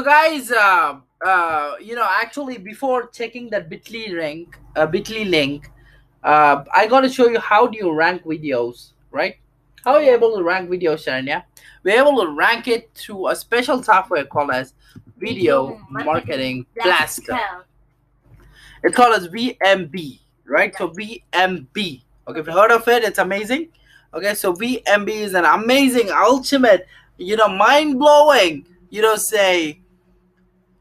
guys, actually, before checking that Bitly link, I got to show you how do you rank videos, right? How are you Yeah. able to rank videos, Sharanya? We're able to rank it through a special software called as Video Video marketing Marketing Blaster. blaster. It's called as VMB, right? So Right. VMB. Okay, if you heard of it, it's amazing. Okay, so VMB is an amazing, ultimate, mind blowing, say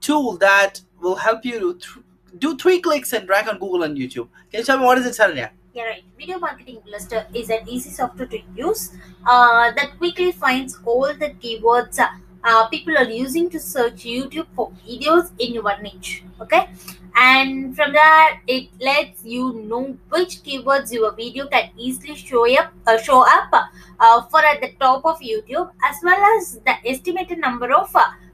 tool that will help you to do 3 clicks and rank on Google and YouTube. Can you tell me what is it, Saranya? Yeah, right. Video marketing blaster is an easy software to use that quickly finds all the keywords people are using to search YouTube for videos in your niche. Okay, and from that it lets you know which keywords your video can easily show up for at the top of YouTube, as well as the estimated number of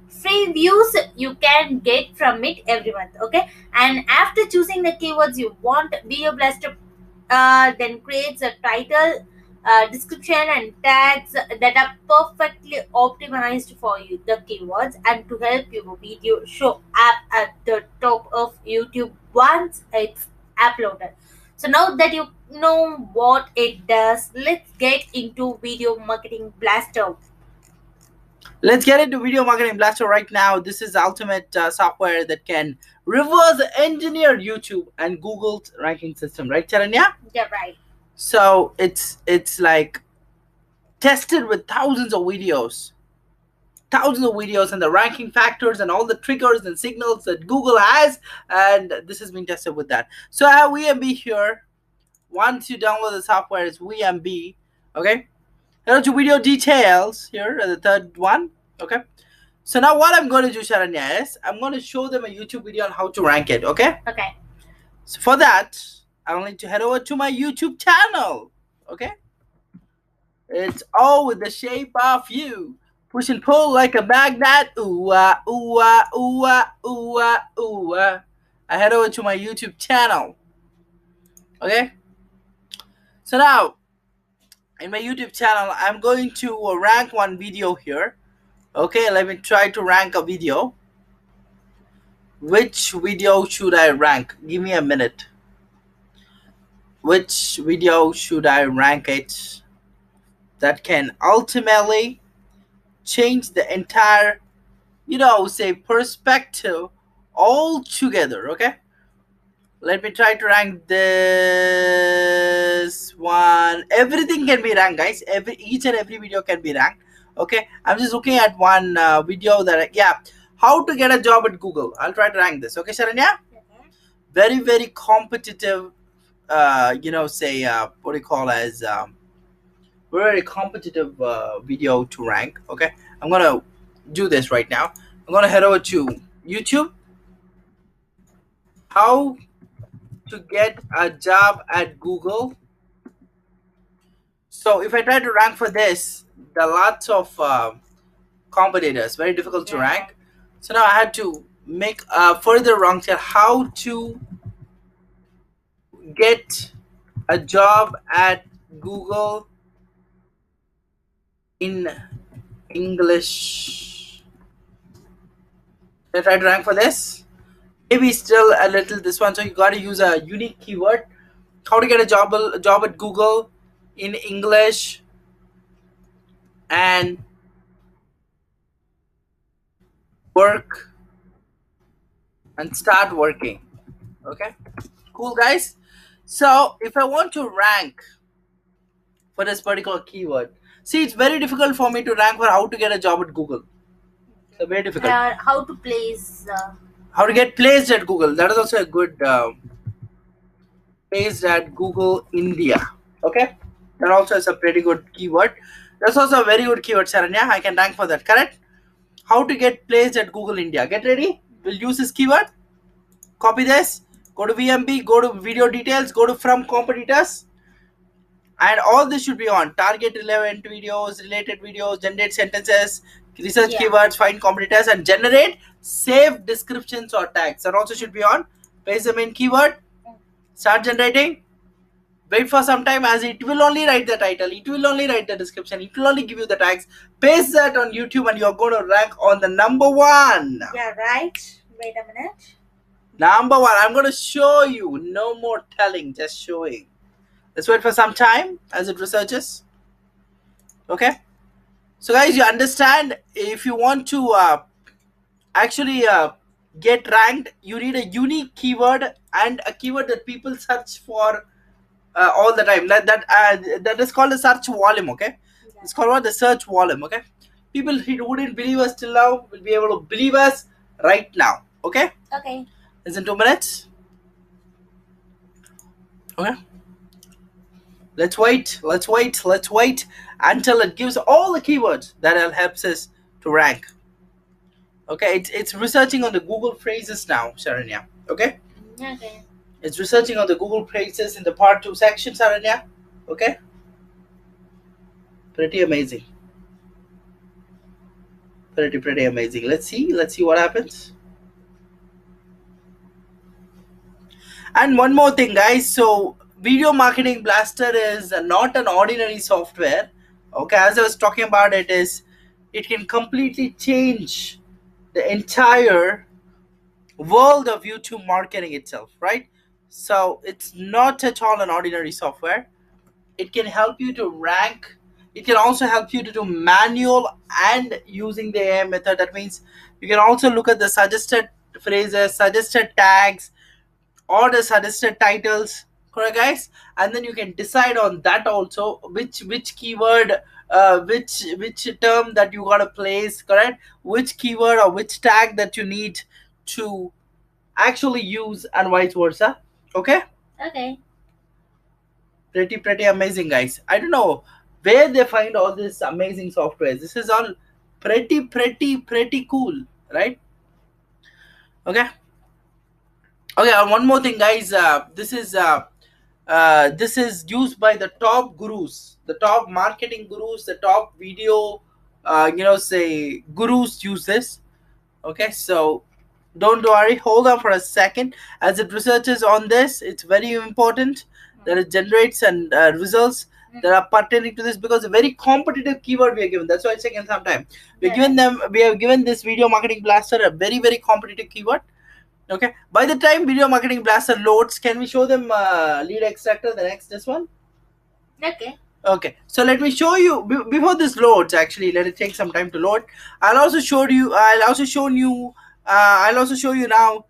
free views you can get from it every month. Okay, and after choosing the keywords you want, Video Blaster then creates a title, description, and tags that are perfectly optimized for you, the keywords, and to help your video show up at the top of YouTube once it's uploaded. So now that you know what it does, let's get into Video Marketing Blaster. Let's get into Video Marketing Blaster right now. This is the ultimate software that can reverse engineer YouTube and Google's ranking system, right, Charanya? Yeah, right. So it's like tested with thousands of videos and the ranking factors and all the triggers and signals that Google has, and this has been tested with that. So I have VMB here. Once you download the software, it's VMB. Okay, go to video details here, the third one. Okay, so now what I'm going to do, Sharanya, is I'm going to show them a YouTube video on how to rank it. Okay, Okay. so for that I'll need to head over to my YouTube channel. Okay, it's all with the shape of you. Push and pull like a magnet. Ooh ah, ooh ah, ooh ah, ooh ah, ooh ah. I head over to my YouTube channel. Okay, so now in my YouTube channel, I'm going to rank one video here. Okay, let me try to rank a video. Which video should I rank? Give me a minute. Which video should I rank it that can ultimately change the entire, say perspective altogether? Okay, let me try to rank this one. Everything can be ranked, guys. Each and every video can be ranked. Okay, I'm just looking at one video how to get a job at Google. I'll try to rank this. Okay, Sharanya. Very very competitive. What do you call as very competitive video to rank. Okay, I'm gonna do this right now. I'm gonna head over to YouTube. How to get a job at Google. So if I try to rank for this, there are lots of competitors, very difficult to rank. So now I had to make a further rank here. How to get a job at Google in English. I try to rank for this. Maybe still a little this one. So you got to use a unique keyword. How to get a job at Google in English and work and start working. Okay, cool, guys. So if I want to rank for this particular keyword, see, it's very difficult for me to rank for how to get a job at Google. So very difficult. How to place. How to get placed at Google. That is also a good placed at Google India. Okay, that also is a pretty good keyword. That's also a very good keyword, Saranya. I can rank for that. Correct. How to get placed at Google India. Get ready. We'll use this keyword. Copy this. Go to VMB. Go to video details. Go to from competitors. And all this should be on. Target relevant videos, related videos, generate sentences, research keywords, find competitors, and generate save descriptions or tags. That also should be on. Paste the main keyword. Start generating. Wait for some time, as it will only write the title, it will only write the description, it will only give you the tags. Paste that on YouTube and you're going to rank on the number one. Yeah, right. Wait a minute. Number one. I'm going to show you. No more telling, just showing. Let's wait for some time as it researches. Okay. So guys, you understand, if you want to actually get ranked, you need a unique keyword and a keyword that people search for all the time. That is called the search volume. Okay, Yeah. it's called what? The search volume. Okay, people who wouldn't believe us till now will be able to believe us right now. Okay, Okay. it's in 2 minutes. Okay, let's wait until it gives all the keywords that helps us to rank. Okay, it's researching on the Google phrases now, Sharanya. Okay, Okay. it's researching on the Google phrases in the part 2 section, Sharanya. Okay, pretty amazing. Pretty amazing. Let's see what happens. And one more thing, guys. So Video Marketing Blaster is not an ordinary software. Okay, as I was talking about, it can completely change the entire world of YouTube marketing itself, right? So it's not at all an ordinary software. It can help you to rank. It can also help you to do manual and using the AI method. That means you can also look at the suggested phrases, suggested tags, or the suggested titles, correct guys? And then you can decide on that also which keyword, which term that you gotta place, correct? Which keyword or which tag that you need to actually use, and vice versa. Okay, Okay. pretty amazing, guys. I don't know where they find all this amazing software. This is all pretty cool, right? Okay. Okay, and one more thing, guys. This is used by the top gurus, the top marketing gurus, the top video, say gurus use this. Okay, so don't worry. Hold on for a second. As it researches on this, it's very important that it generates and results that are pertaining to this, because a very competitive keyword we are given. That's why it's taken some time. We have given this Video Marketing Blaster a very competitive keyword. Okay, by the time Video Marketing Blaster loads, can we show them lead extractor, the next this one? Okay. Okay, so let me show you before this loads. Actually, let it take some time to load. I'll also show you now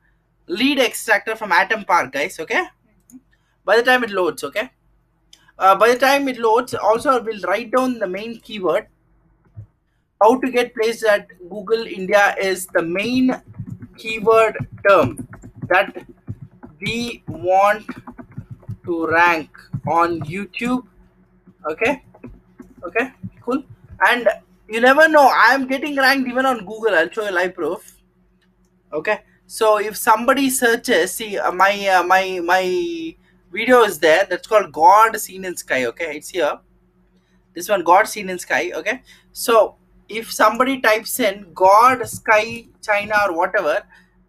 lead extractor from Atom Park, guys. Okay, by the time it loads. Okay, by the time it loads, also we'll write down the main keyword. How to get placed at Google India is the main keyword term that we want to rank on YouTube. Okay, cool. And you never know, I am getting ranked even on Google. I'll show you live proof. Okay, so if somebody searches, see my video is there. That's called God Seen in Sky. Okay, it's here. This one, God Seen in Sky. Okay, so if somebody types in God Sky China or whatever,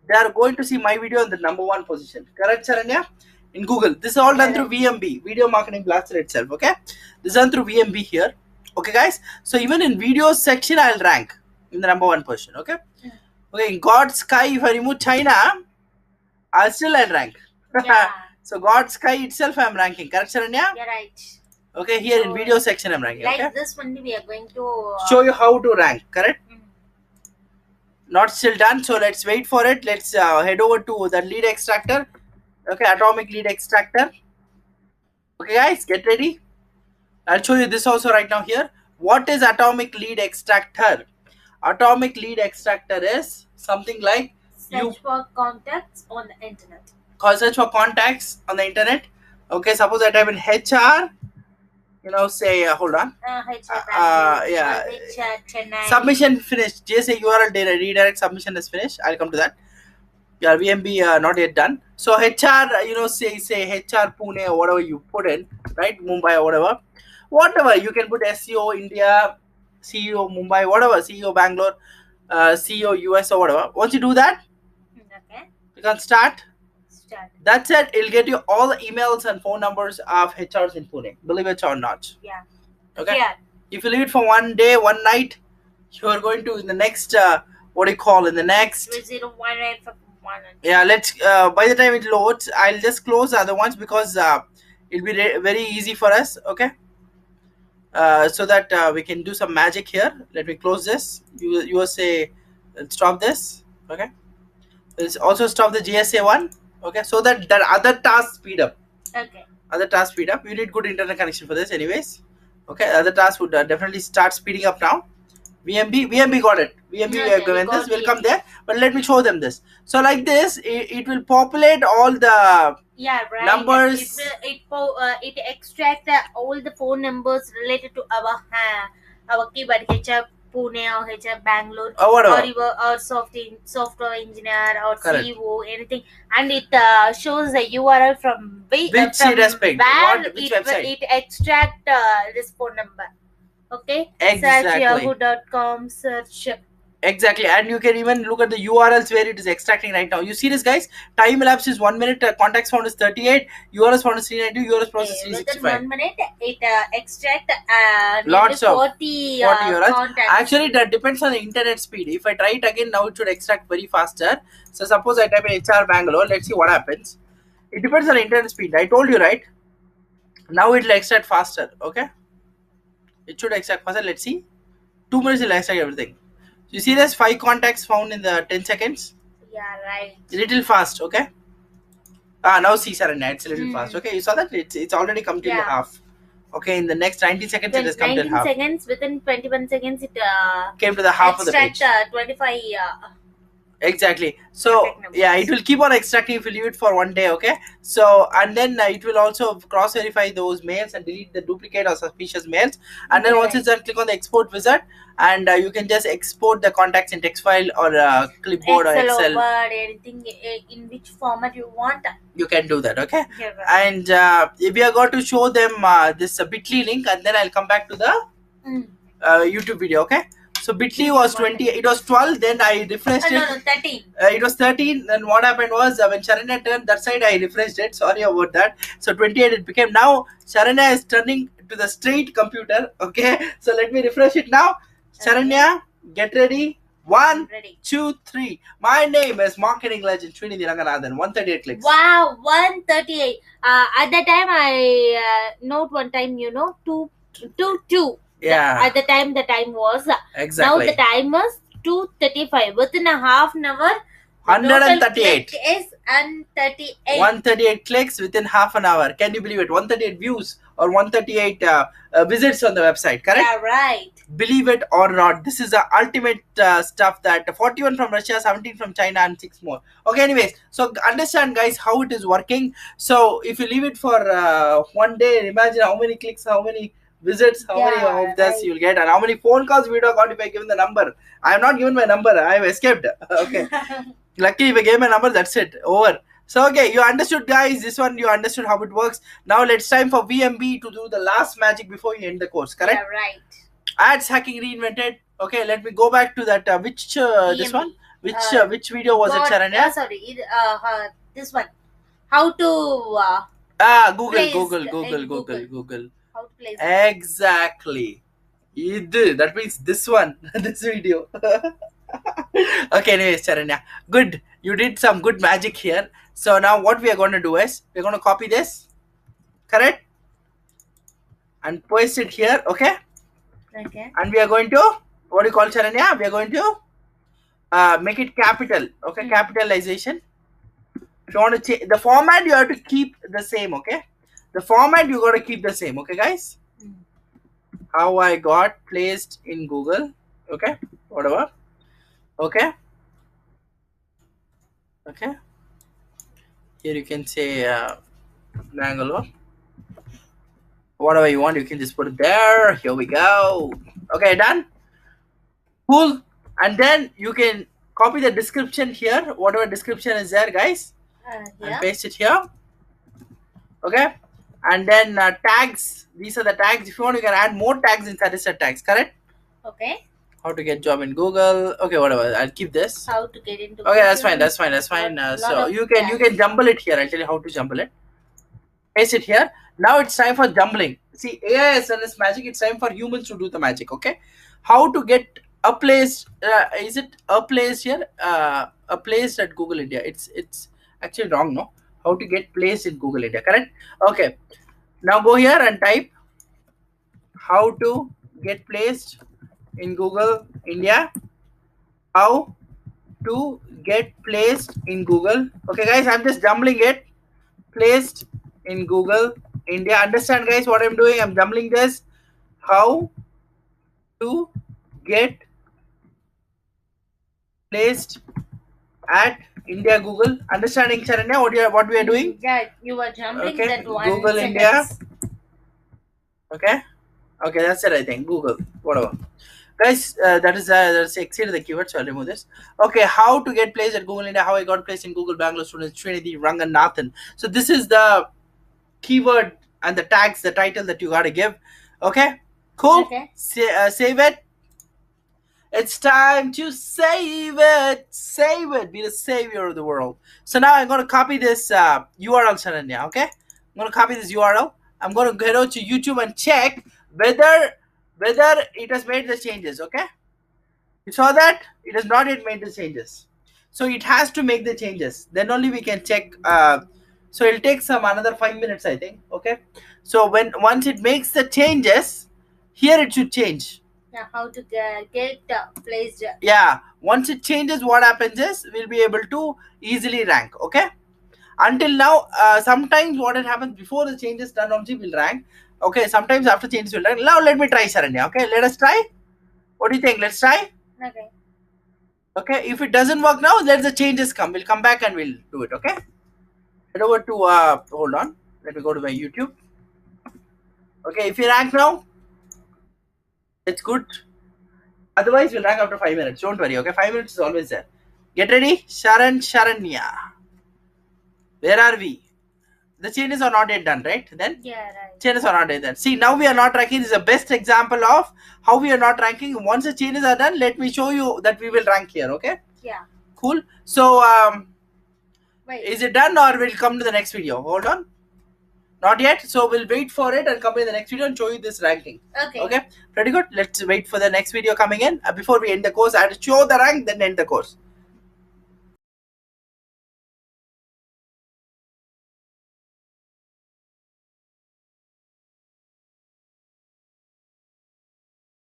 they are going to see my video in the number one position. Correct, Saranya? In Google. This is all done through VMB, Video Marketing Blaster itself. Okay, this is done through VMB here. Okay, guys. So even in video section, I'll rank in the number one position. Okay. Okay, in God Sky, if I remove China, I'll rank. Yeah. So God Sky itself, I'm ranking. Correct, Saranya? You're right. Okay, here in So, video section, I'm ranking. Like Okay. this only we are going to Show you how to rank. Correct. Mhm. Not still done, so let's wait for it. Let's head over to the lead extractor. Okay, atomic lead extractor. Okay, guys, get ready. I'll show you this also right now here. What is atomic lead extractor? Atomic lead extractor is something like search for contacts on the internet. Search for contacts on the internet. Okay, suppose I type in HR. Say hold on. Yeah. HR Chennai. Submission finished. JSA URL data redirect submission is finished. I'll come to that. Yeah, VMB not yet done. So HR, say HR Pune or whatever you put in, right? Mumbai or whatever you can put. SEO India, CEO Mumbai, whatever, CEO Bangalore, CEO US or whatever. Once you do that, Okay. you can start. Start. That's it. It'll get you all the emails and phone numbers of HRs in Pune. Believe it or not. Yeah. Okay. Yeah. If you leave it for one day, one night, you are going to in the next what do you call in the next 301851. yeah, let's by the time it loads, I'll just close the other ones because it'll be very easy for us. Okay. So that we can do some magic here. Let me close this. You will say stop this. Okay. Let's also stop the GSA one. Okay, so that other task speed up. Okay. Other task speed up. You need good internet connection for this, anyways. Okay, other tasks would definitely start speeding up now. VMB got it. VMB when this will come there, but let me show them this. So like this, it will populate all the numbers. It extract all the phone numbers related to our keyword HR Pune or HR Bangalore or software engineer or Correct. CEO anything, and it shows the URL from which website. It extract this phone number. Okay. Exactly. Search yahoo.com. Search. Exactly, and you can even look at the URLs where it is extracting right now. You see this, guys? Time elapse is 1 minute. Contacts found is 38. URLs found is 392. URLs processed is 365. Within 1 minute, it extract lots of 40 URLs. contacts. Actually, that depends on the internet speed. If I try it again, now it should extract very faster. So suppose I type in HR Bangalore. Let's see what happens. It depends on the internet speed. I told you, right? Now it will extract faster. Okay. It should extract faster. Let's see. 2 minutes will extract everything. You see there's 5 contacts found in the 10 seconds. Yeah, right. A little fast, okay. Now see, Saranya, it's a little fast. Okay, you saw that it's already come to half. Okay, in the next 19 seconds it has come to half. 19 seconds, within 21 seconds it came to the half of the page. 25 exactly. So yeah, it will keep on extracting if you leave it for 1 day. Okay, so and then it will also cross verify those mails and delete the duplicate or suspicious mails, and then once it's done, click on the export wizard, and you can just export the contacts in text file or clipboard or Excel, Word, anything in which format you want. You can do that. Okay. Yeah, right. And if we are going to show them this Bitly link, and then I'll come back to the YouTube video. Okay. So Bitly was 20, it was 12, then I refreshed it. No, 13. It was 13, then what happened was when Sharanya turned that side, I refreshed it. Sorry about that. So 28 it became. Now Sharanya is turning to the straight computer. Okay, so let me refresh it now. Sharanya, get ready. 1, 2, 3. My name is marketing legend Srinidhi Ranganathan. 138 clicks. Wow, 138. At that time, I note one time, 2. Yeah. At the time was exactly. Now the time was 2:35. Within a half an hour, 138 is 138. 138 clicks within half an hour. Can you believe it? 138 views or 138 visits on the website. Correct? Yeah, right. Believe it or not, this is the ultimate stuff that 41 from Russia, 17 from China, and 6 more. Okay, anyways, so understand, guys, how it is working. So if you leave it for 1 day, imagine how many clicks, how many visits, how many of this you'll get, and how many phone calls video got if I given the number. I have not given my number. I have escaped. Okay. Luckily, if I gave my number, that's it. Over. So okay, you understood, guys. This one you understood how it works. Now let's time for VMB to do the last magic before you end the course. Correct? Yeah, right. Ads hacking reinvented. Okay, let me go back to that. This one? Which video was it, Sharanya? Sorry, this one. How to Google. How to place exactly. That means this one, this video. Okay, anyways, Sharanya, good. You did some good magic here. So now what we are going to do is we're going to copy this, correct, and paste it here. Okay. Okay. And we are going to, what do you call, Sharanya? We are going to make it capital. Okay, capitalization. If you want to change the format, you have to keep the same. Okay, the format you got to keep the same. Okay, guys. How I got placed in Google. Okay, whatever. Okay. Okay. Here you can say Bangalore. Whatever you want, you can just put it there. Here we go. Okay, done. Cool. And then you can copy the description here. Whatever description is there, guys. And paste it here. Okay. And then tags. These are the tags. If you want, you can add more tags inside this tags. Correct? Okay. How to get job in Google. Okay, whatever. I'll keep this. How to get into Okay, that's Google. fine. That's fine. That's fine. Lot So of you can jumble it here. I'll tell you how to jumble it. Paste it here. Now it's time for jumbling. See, AI has done its magic. It's time for humans to do the magic. Okay, how to get a place? Is it a place here? A place at Google India. It's actually wrong. No, how to get placed in Google India? Correct. Okay. Now go here and type how to get placed in Google India. How to get placed in Google. Okay, guys, I'm just jumbling it. Placed in Google India. Understand, guys, what I'm doing? I'm jumbling this. How to get placed at India Google. Understanding, Charanya, what we are doing? Yeah, you are jumbling Okay, that one Google sentence. India. Okay, that's it. I think Google, whatever. Guys, that's exceeded the keyword, so I'll remove this. Okay, how to get placed at Google India, how I got placed in Google Bangalore students, Trinity, Ranganathan. So this is the keyword and the tags, the title that you gotta give. Okay, cool. Okay. Save it. It's time to save it. Save it. Be the savior of the world. So now I'm gonna copy this URL, Saranya. Okay, I'm gonna copy this URL. I'm gonna head out to YouTube and check whether it has made the changes. Okay, you saw that it has not yet made the changes, so it has to make the changes, then only we can check. So it'll take some another 5 minutes, I think. Okay, so once it makes the changes, here it should change. Yeah, how to get placed. Yeah, once it changes, what happens is we'll be able to easily rank. Okay, until now, sometimes what it happens before the changes done, also will rank. Okay, sometimes after changes will rank. Now let me try, Saranya. Okay, let us try. What do you think? Let's try. Okay. Okay, if it doesn't work now, let the changes come. We'll come back and we'll do it. Okay, head over to hold on. Let me go to my YouTube. Okay, if you rank now, it's good. Otherwise, we'll rank after 5 minutes. Don't worry. Okay, 5 minutes is always there. Get ready, Sharanya. Where are we? The changes are not yet done, right? Then Yeah, right. changes are not yet done. See, now we are not ranking. This is the best example of how we are not ranking. Once the changes are done, let me show you that we will rank here. Okay. Yeah. Cool. So Wait. is it done or we'll come to the next video? Hold on. Not yet. So we'll wait for it and come in the next video and show you this ranking. Okay. Okay. Pretty good. Let's wait for the next video coming in. Before we end the course, I have to show the rank, then end the course.